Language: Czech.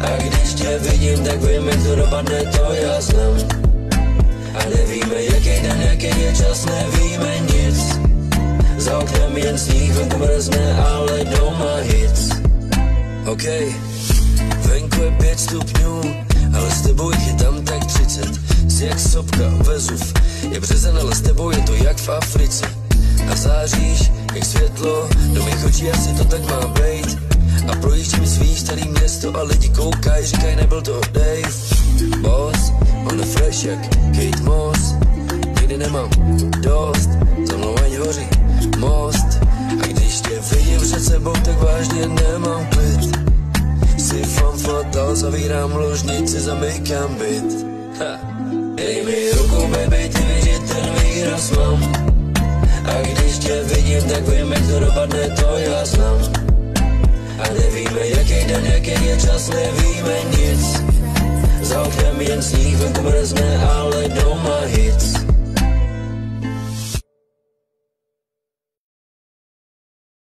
A když tě vidím, tak vím, jak to dopadne, to já znám. A nevíme, jaký den, jaký je čas, nevíme nic. Za oknem jen sníh, venku mrzne, ale doma hit. OK, venku je 5 stupňů, ale s tebou jich je tam tak 30. Jsi jak sopka, Vezuv, je březen, ale s tebou je to jak v Africe. A záříš, jak světlo, do mých očí asi to tak má bejt. A projíždím svý starý město a lidi koukaj, říkaj, nebyl to Dave. Boss, on je fresh jak Kate Moss. Nikdy nemám dost, za mnou ať hoří most. A když tě vidím před sebou, tak vážně nemám klid. Jsi fan fatal, zavírám ložnici, zamykám byt. Dej mi ruku, baby, ty víš, že ten výraz mám. A když tě vidím, tak vím, jak to dopadne, to já znám. A nevíme, jaký den, jaký je čas, nevíme nic. Za oknem jen sníh, venku mrzne, ale doma hit.